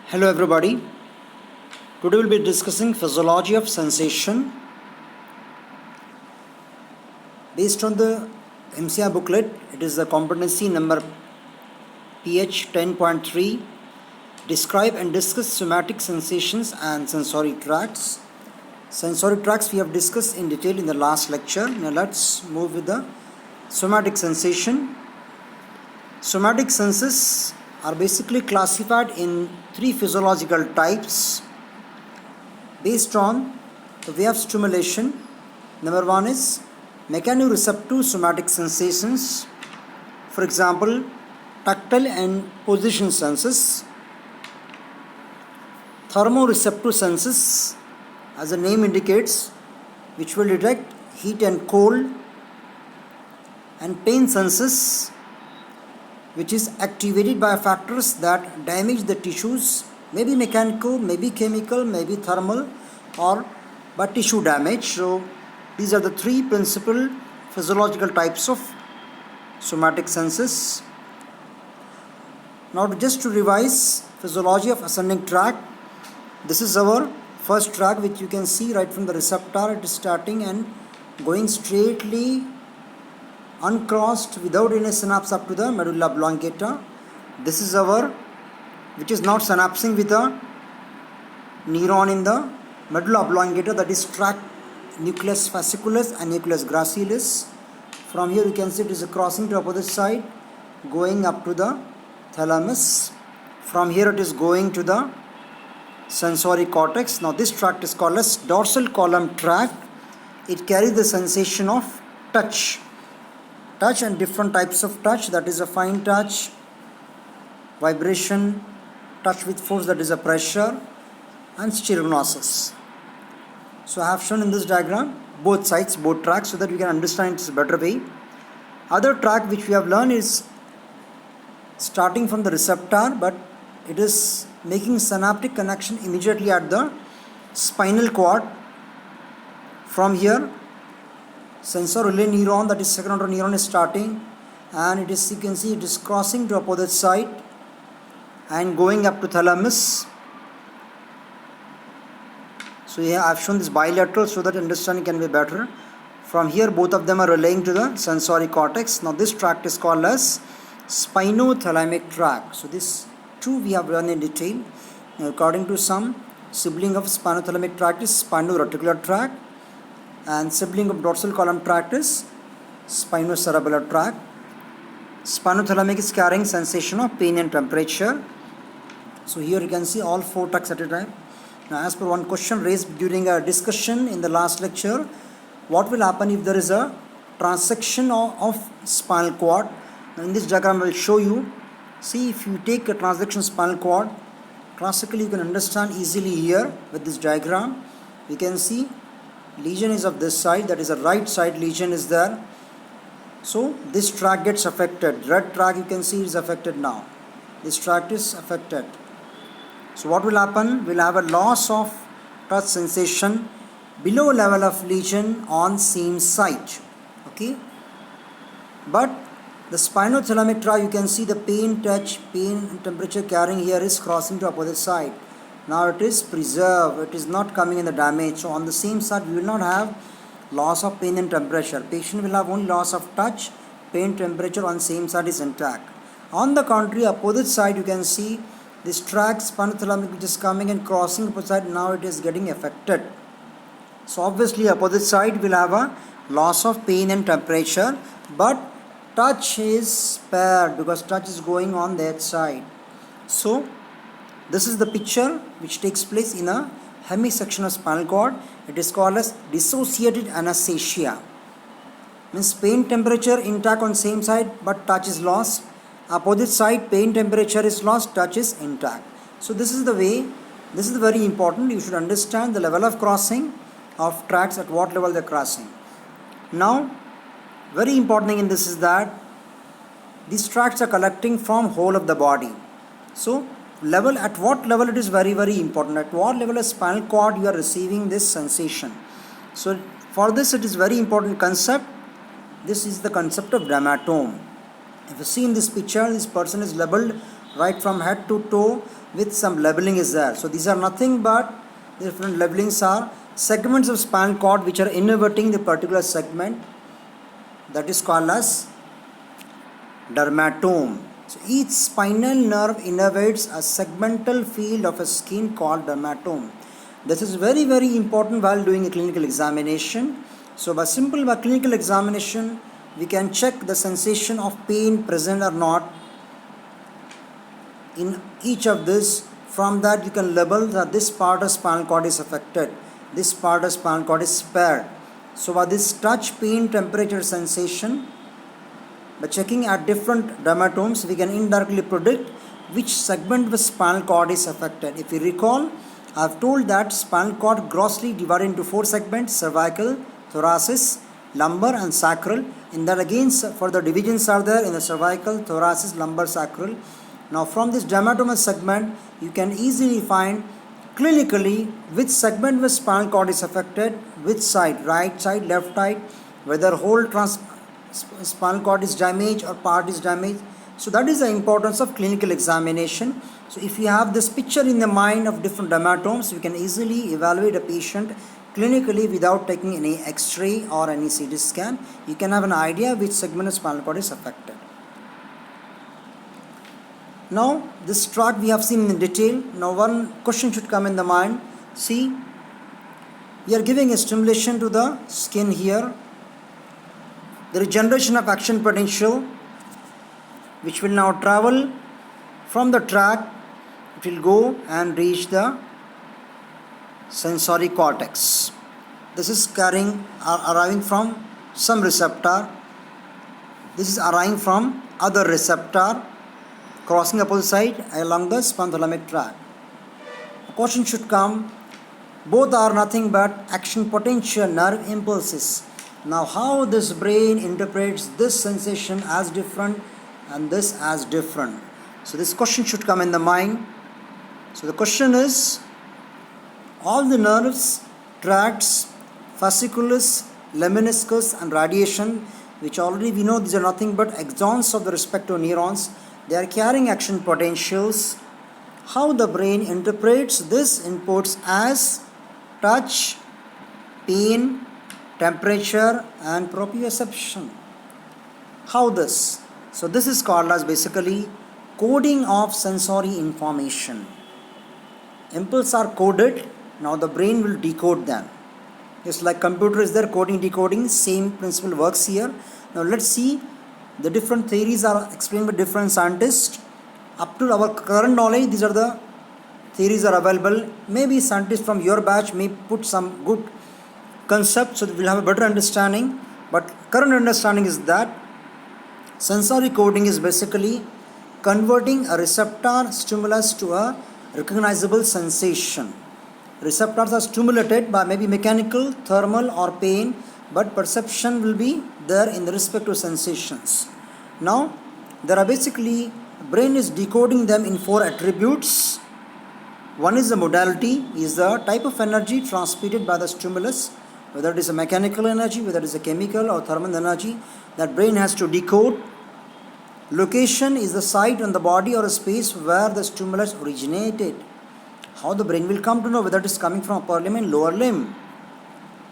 Hello everybody. Today we'll be discussing physiology of sensation based on the MCR booklet. It is the competency number PH 10.3. Describe and discuss somatic sensations and sensory tracts. Sensory tracts we have discussed in detail in the last lecture. Now let's move with the somatic sensation. Somatic senses are basically classified in three physiological types based on the way of stimulation. Number one is mechanoreceptive somatic sensations, for example, tactile and position senses. Thermoreceptive senses, as the name indicates, which will detect heat and cold, and pain senses, which is activated by factors that damage the tissues, maybe mechanical, maybe chemical, maybe thermal, or by tissue damage. So these are the three principal physiological types of somatic senses. Now just to revise physiology of ascending tract, this is our first tract, which you can see right from the receptor. It is starting and going straightly uncrossed without any synapse up to the medulla oblongata. This is our, which is not synapsing with a neuron in the medulla oblongata, that is tract nucleus fasciculus and nucleus gracilis. From here you can see it is crossing to opposite side, going up to the thalamus. From here it is going to the sensory cortex. Now this tract is called as dorsal column tract. It carries the sensation of touch and different types of touch, that is a fine touch, vibration, touch with force, that is a pressure, and styrgnosis. So I have shown in this diagram both sides, both tracks, so that we can understand it a better way. Other track which we have learned is starting from the receptor, but it is making synaptic connection immediately at the spinal cord. From here sensory neuron, that is second order neuron, is starting, and it is, you can see it is crossing to opposite side and going up to thalamus. So here I have shown this bilateral so that understanding can be better. From here both of them are relaying to the sensory cortex. Now this tract is called as spinothalamic tract. So this two we have learned in detail. Now, according to some, sibling of spinothalamic tract is spinoreticcular tract, and sibling of dorsal column tract is spinocerebellar tract. Spinothalamic is carrying sensation of pain and temperature. So here you can see all four tracts at a time. Now as per one question raised during a discussion in the last lecture, what will happen if there is a transection of spinal cord? Now in this diagram I will show you. See, if you take a transection spinal cord, classically you can understand easily here with this diagram. You can see lesion is of this side, that is a right side lesion is there. So this tract gets affected. Red tract you can see is affected now. This tract is affected. So what will happen? We'll have a loss of touch sensation below level of lesion on same site. Okay. But the spinothalamic tract, you can see the pain, touch, pain and temperature carrying here is crossing to opposite side. Now it is preserved, it is not coming in the damage. So on the same side we will not have loss of pain and temperature. Patient will have only loss of touch, pain, temperature on same side is intact. On the contrary, opposite side you can see this tract spinothalamic which is coming and crossing opposite side, now it is getting affected. So obviously opposite side will have a loss of pain and temperature, but touch is spared because touch is going on that side. So this is the picture which takes place in a hemisection of spinal cord. It is called as dissociated anesthesia. Means pain, temperature intact on same side, but touch is lost. Opposite side, pain, temperature is lost, touch is intact. So this is the way, this is very important. You should understand the level of crossing of tracts, at what level they are crossing. Now, very important thing in this is that these tracts are collecting from whole of the body. So level, at what level it is very important. At what level of spinal cord you are receiving this sensation. So for this it is very important concept. This is the concept of dermatome. If you see in this picture, this person is labeled right from head to toe with some labeling is there. So these are nothing but different labelings are segments of spinal cord which are innervating the particular segment, that is called as dermatome. So each spinal nerve innervates a segmental field of a skin called dermatome. This is very important while doing a clinical examination. So by clinical examination, we can check the sensation of pain present or not in each of this. From that you can label that this part of spinal cord is affected, this part of spinal cord is spared. So by this touch, pain, temperature, sensation, by checking at different dermatomes, we can indirectly predict which segment of the spinal cord is affected. If you recall, I have told that spinal cord grossly divided into 4 segments: cervical, thoracic, lumbar and sacral. In that again further divisions are there in the cervical, thoracic, lumbar, sacral. Now from this dermatome segment, you can easily find clinically which segment of the spinal cord is affected, which side, right side, left side, whether whole spinal cord is damaged or part is damaged. So that is the importance of clinical examination. So if you have this picture in the mind of different dermatomes, you can easily evaluate a patient clinically without taking any X-ray or any CT scan. You can have an idea which segment of spinal cord is affected. Now this chart we have seen in detail. Now one question should come in the mind. See, we are giving a stimulation to the skin here. There is generation of action potential which will now travel from the tract. It will go and reach the sensory cortex. This is arriving from some receptor. This is arriving from other receptor, crossing opposite side along the spinothalamic tract. A question should come, both are nothing but action potential nerve impulses. Now how this brain interprets this sensation as different and this as different. So this question should come in the mind. So the question is, all the nerves, tracts, fasciculus, lemniscus and radiation, which already we know these are nothing but axons of the respective neurons, they are carrying action potentials. How the brain interprets this inputs as touch, pain, temperature and proprioception. How this? So this is called as basically coding of sensory information. Impulses are coded, now the brain will decode them. Just like computer is there, coding, decoding, same principle works here. Now let's see, the different theories are explained by different scientists. Up to our current knowledge, these are the theories are available. Maybe scientists from your batch may put some good concepts so that we'll have a better understanding. But current understanding is that sensory coding is basically converting a receptor stimulus to a recognizable sensation. Receptors are stimulated by maybe mechanical, thermal or pain, but perception will be there in the respect to sensations. Now there are basically, brain is decoding them in 4 attributes. One is the modality, is the type of energy transmitted by the stimulus, whether it is a mechanical energy, whether it is a chemical or thermal energy, that brain has to decode. Location is the site on the body or a space where the stimulus originated. How the brain will come to know whether it is coming from upper limb and lower limb.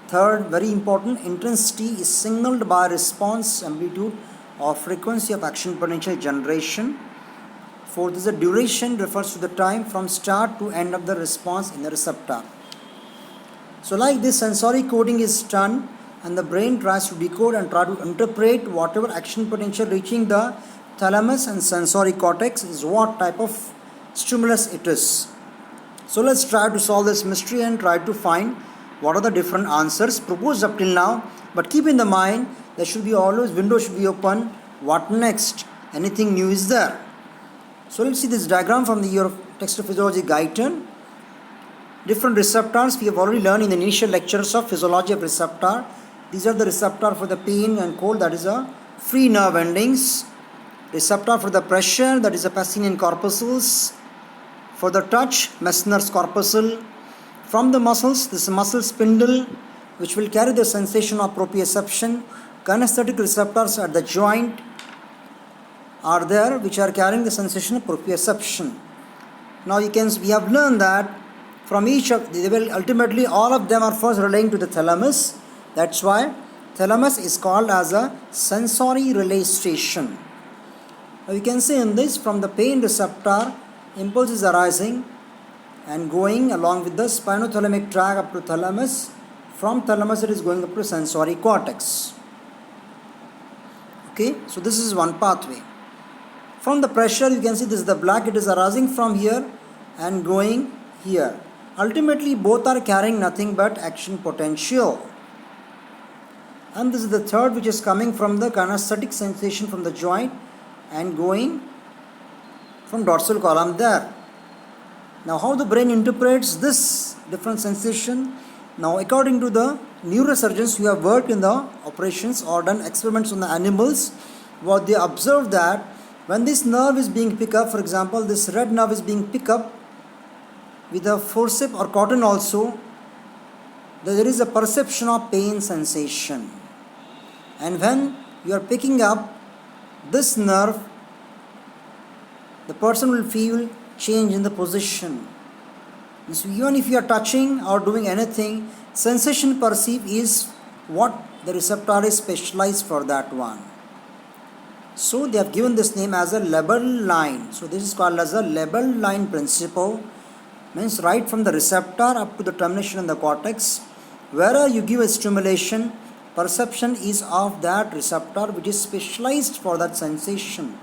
Third, very important, intensity is signaled by response amplitude or frequency of action potential generation. Fourth is the duration, refers to the time from start to end of the response in the receptor. So like this, sensory coding is done and the brain tries to decode and try to interpret whatever action potential reaching the thalamus and sensory cortex is what type of stimulus it is. So let's try to solve this mystery and try to find what are the different answers proposed up till now. But keep in the mind, there should be always, window should be open. What next? Anything new is there? So let's see this diagram from your text of physiology guide 10. Different receptors we have already learned in the initial lectures of physiology of receptor. These are the receptor for the pain and cold, that is a free nerve endings. Receptor for the pressure, that is a Pacinian corpuscles. For the touch, Meissner's corpuscle. From the muscles, this is muscle spindle, which will carry the sensation of proprioception. Kinesthetic receptors at the joint. are there which are carrying the sensation of proprioception. Now we have learned that from each of they will ultimately all of them are first relating to the thalamus. That's why thalamus is called as a sensory relay station. Now you can see in this, from the pain receptor, impulse is arising and going along with the spinothalamic tract up to thalamus. From thalamus it is going up to sensory cortex. Okay, so this is one pathway. From the pressure, you can see this is the black, it is arising from here and going here. Ultimately both are carrying nothing but action potential. And this is the third, which is coming from the kinesthetic sensation from the joint and going from dorsal column there. Now how the brain interprets this different sensation? Now according to the neurosurgeons who have worked in the operations or done experiments on the animals, what they observed that when this nerve is being picked up, for example this red nerve is being picked up with a forceps or cotton also, there is a perception of pain sensation. And when you are picking up this nerve, the person will feel change in the position. So even if you are touching or doing anything, sensation perceived is what the receptor is specialized for that one. So they have given this name as a label line. So this is called as a label line principle. Means right from the receptor up to the termination in the cortex, wherever you give a stimulation, perception is of that receptor which is specialized for that sensation.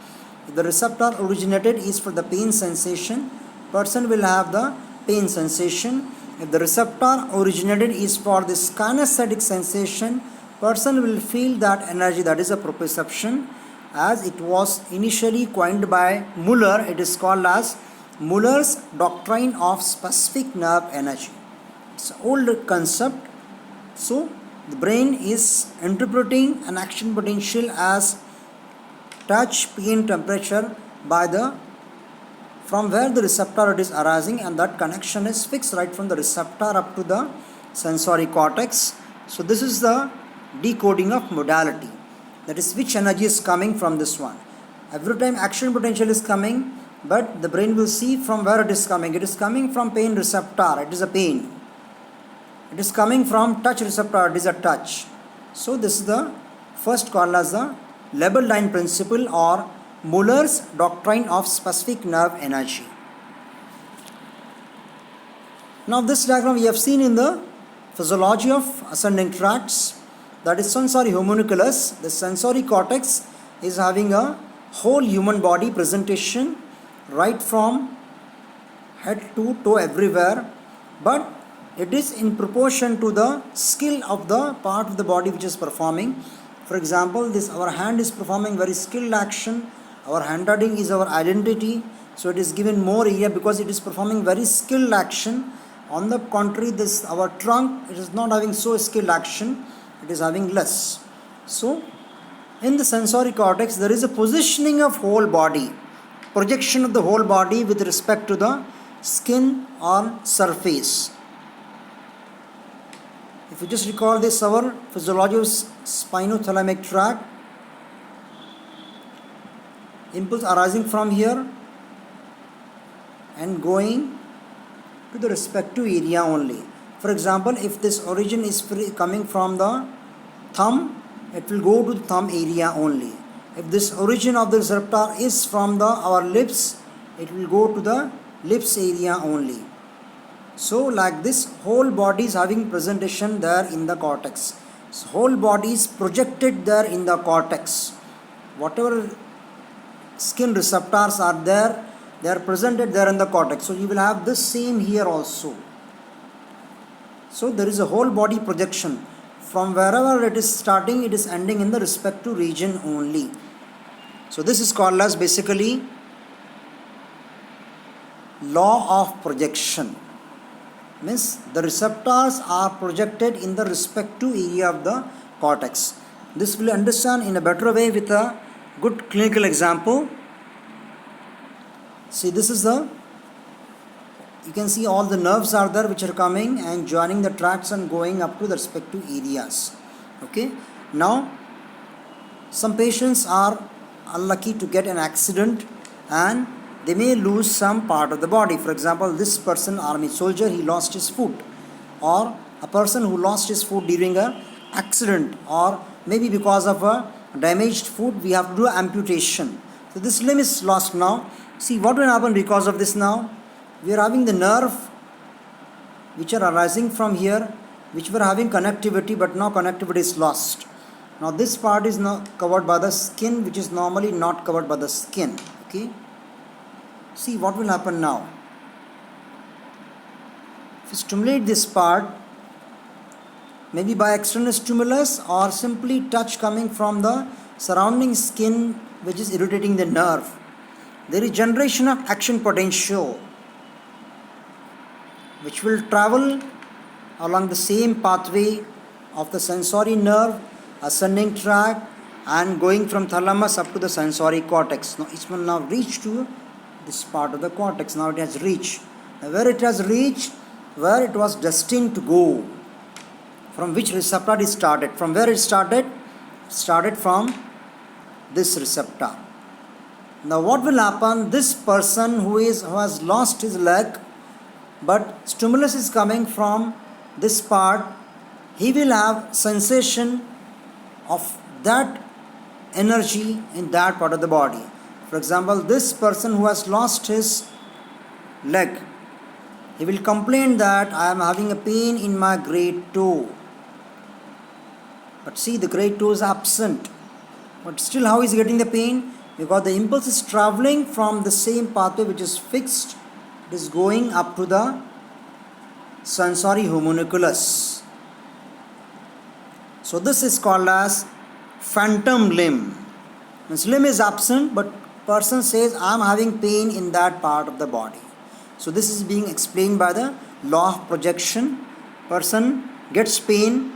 If the receptor originated is for the pain sensation, person will have the pain sensation. If the receptor originated is for this kinesthetic sensation, person will feel that energy, that is a proprioception. As it was initially coined by Muller, it is called as Muller's doctrine of specific nerve energy. It's an old concept. So the brain is interpreting an action potential as touch, pain, temperature by the from where the receptor it is arising, and that connection is fixed right from the receptor up to the sensory cortex. So this is the decoding of modality. That is which energy is coming from this one. Every time action potential is coming, but the brain will see from where it is coming. It is coming from pain receptor, it is a pain. It is coming from touch receptor, it is a touch. So this is the first called as the label line principle or Muller's doctrine of specific nerve energy. Now this diagram we have seen in the physiology of ascending tracts. That is sensory homunculus. The sensory cortex is having a whole human body presentation right from head to toe everywhere, but it is in proportion to the skill of the part of the body which is performing. For example, this our hand is performing very skilled action. Our handwriting is our identity, so it is given more area because it is performing very skilled action. On the contrary, this our trunk, it is not having so skilled action, it is having less. So in the sensory cortex there is a positioning of whole body, projection of the whole body with respect to the skin or surface. If you just recall this, our physiology of spinothalamic tract, impulse arising from here and going to the respective area only. For example, if this origin is coming from the thumb, it will go to the thumb area only. If this origin of the receptor is from our lips, it will go to the lips area only. So like this, whole body is having presentation there in the cortex. So whole body is projected there in the cortex. Whatever skin receptors are there, they are presented there in the cortex. So you will have this same here also. So there is a whole body projection. From wherever it is starting, it is ending in the respective region only. So this is called as basically law of projection. Means the receptors are projected in the respective area of the cortex. This will understand in a better way with a good clinical example. See, this is you can see all the nerves are there which are coming and joining the tracts and going up to the respective areas. Okay. Now, some patients are unlucky to get an accident and they may lose some part of the body. For example, this person, army soldier, he lost his foot, or a person who lost his foot during a accident, or maybe because of a damaged foot, we have to do amputation. So this limb is lost now. See what will happen because of this now. We are having the nerve which are arising from here, which were having connectivity, but now connectivity is lost. Now this part is now covered by the skin, which is normally not covered by the skin. Okay. See what will happen now. If you stimulate this part, maybe by external stimulus or simply touch coming from the surrounding skin which is irritating the nerve, there is generation of action potential which will travel along the same pathway of the sensory nerve, ascending tract, and going from thalamus up to the sensory cortex. Now it will now reach to this part of the cortex. Now it has reached. Now where it has reached, where it was destined to go, from which receptor it started. From where it started? Started from this receptor. Now what will happen? This person who has lost his leg, but stimulus is coming from this part, he will have sensation of that energy in that part of the body. For example, this person who has lost his leg, he will complain that I am having a pain in my great toe. But see, the great toe is absent. But still, how is he getting the pain? Because the impulse is traveling from the same pathway which is fixed. It is going up to the sensory homunculus. So this is called as phantom limb. Means limb is absent, but person says I am having pain in that part of the body. So this is being explained by the law of projection. Person gets pain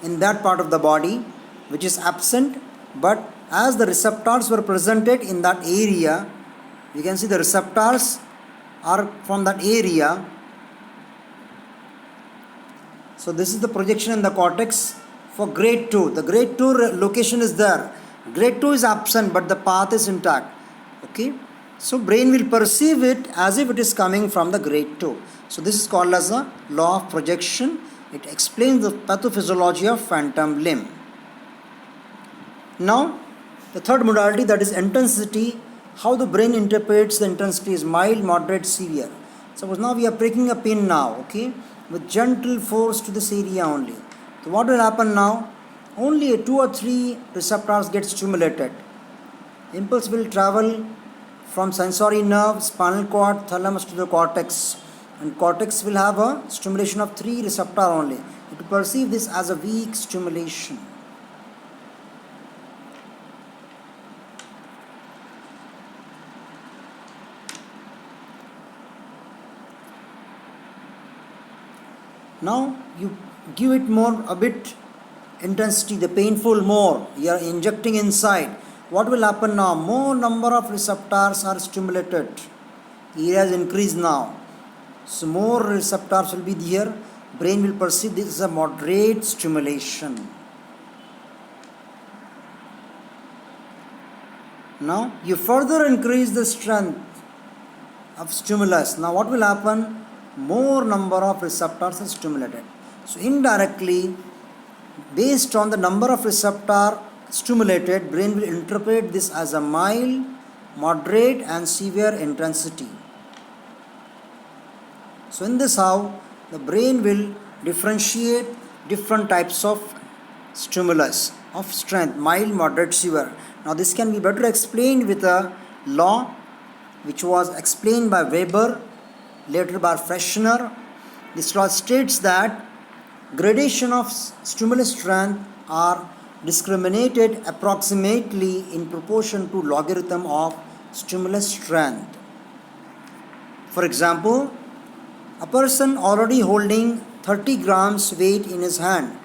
in that part of the body which is absent, but as the receptors were presented in that area, you can see the receptors are from that area. So this is the projection in the cortex for grade 2. The grade 2 location is there. Grade 2 is absent, but the path is intact. Okay. So brain will perceive it as if it is coming from the grade 2. So this is called as a law of projection. It explains the pathophysiology of phantom limb. Now, the third modality, that is intensity. How the brain interprets the intensity is mild, moderate, severe. Suppose now we are pricking a pin now, okay, with gentle force to this area only. So what will happen now? Only 2 or 3 receptors get stimulated. Impulse will travel from sensory nerve, spinal cord, thalamus to the cortex. And cortex will have a stimulation of 3 receptors only. You to perceive this as a weak stimulation. Now you give it more, a bit intensity, the painful more, you are injecting inside. What will happen now? More number of receptors are stimulated. Area has increased now. So more receptors will be there. Brain will perceive this as a moderate stimulation. Now you further increase the strength of stimulus. Now what will happen? More number of receptors are stimulated. So indirectly, based on the number of receptors stimulated, brain will interpret this as a mild, moderate and severe intensity. So in this how the brain will differentiate different types of stimulus of strength, mild, moderate, severe. Now this can be better explained with a law which was explained by Weber, later by Freshener. This law states that gradation of stimulus strength are discriminated approximately in proportion to logarithm of stimulus strength. For example, a person already holding 30 grams weight in his hand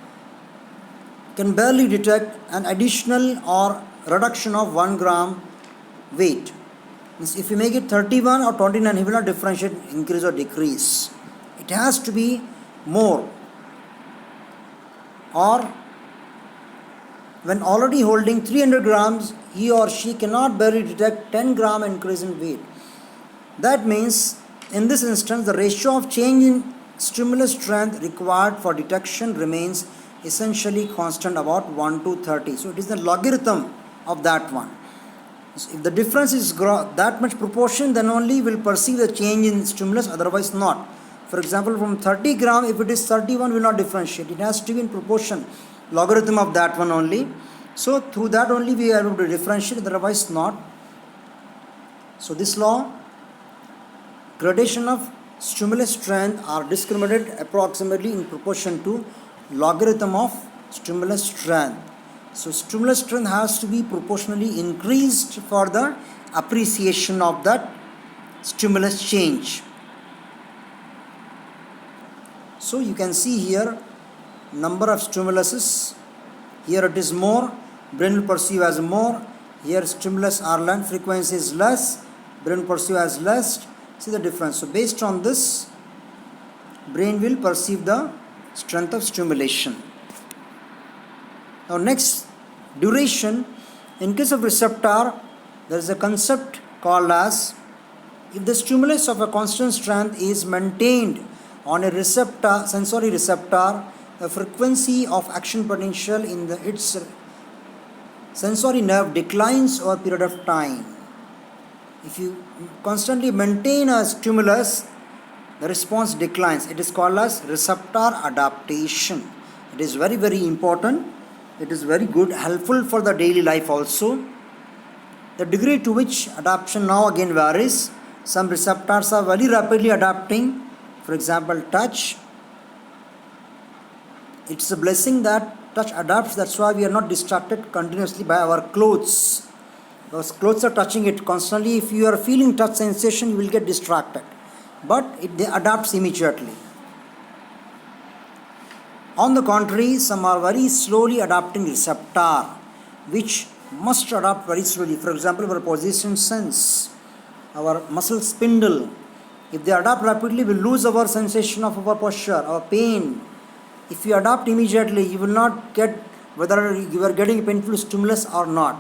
can barely detect an additional or reduction of 1 gram weight. If you make it 31 or 29, he will not differentiate increase or decrease. It has to be more. Or when already holding 300 grams, he or she cannot barely detect 10 gram increase in weight. That means in this instance the ratio of change in stimulus strength required for detection remains essentially constant, about 1 to 30. So it is the logarithm of that one. So if the difference is that much proportion, then only will perceive the change in stimulus, otherwise not. For example, from 30 gram, if it is 31, will not differentiate. It has to be in proportion, logarithm of that one only. So through that only we are able to differentiate, otherwise not. So this law, gradation of stimulus strength are discriminated approximately in proportion to logarithm of stimulus strength. So stimulus strength has to be proportionally increased for the appreciation of that stimulus change. So you can see here number of stimuluses. Here it is more, brain will perceive as more. Here stimulus are less, frequency is less, brain will perceive as less. See the difference. So based on this, brain will perceive the strength of stimulation. Now next, duration. In case of receptor, there is a concept called as, if the stimulus of a constant strength is maintained on a receptor, sensory receptor, the frequency of action potential in its sensory nerve declines over a period of time. If you constantly maintain a stimulus, the response declines. It is called as receptor adaptation. It is very, very important. It is very good, helpful for the daily life also. The degree to which adaptation now again varies. Some receptors are very rapidly adapting. For example, touch. It's a blessing that touch adapts. That's why we are not distracted continuously by our clothes. Those clothes are touching it constantly. If you are feeling touch sensation, you will get distracted. But it adapts immediately. On the contrary, some are very slowly adapting receptor, which must adapt very slowly. For example, our position sense, our muscle spindle. If they adapt rapidly, we lose our sensation of our posture, our pain. If you adapt immediately, you will not get whether you are getting painful stimulus or not.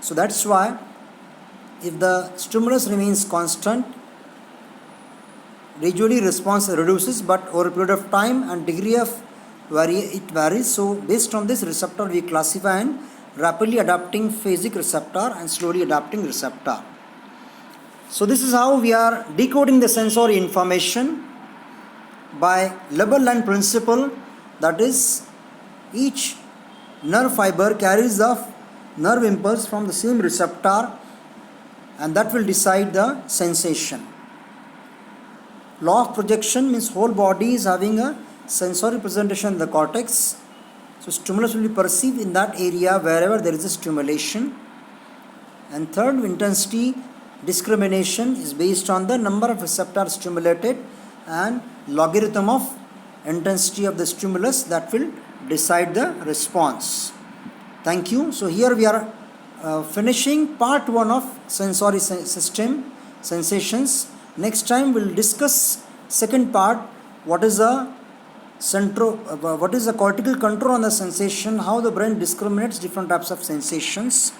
So that's why if the stimulus remains constant, gradually response reduces, but over a period of time and degree of it varies. So based on this receptor, we classify in rapidly adapting phasic receptor and slowly adapting receptor. So this is how we are decoding the sensory information by Leber-Land principle. That is, each nerve fiber carries the nerve impulse from the same receptor, and that will decide the sensation. Law of projection means whole body is having a sensory presentation in the cortex. So stimulus will be perceived in that area wherever there is a stimulation. And third, intensity discrimination is based on the number of receptors stimulated and logarithm of intensity of the stimulus that will decide the response. Thank you. So here we are finishing part 1 of sensory system sensations. Next time we will discuss second part, what is the cortical control on the sensation, how the brain discriminates different types of sensations.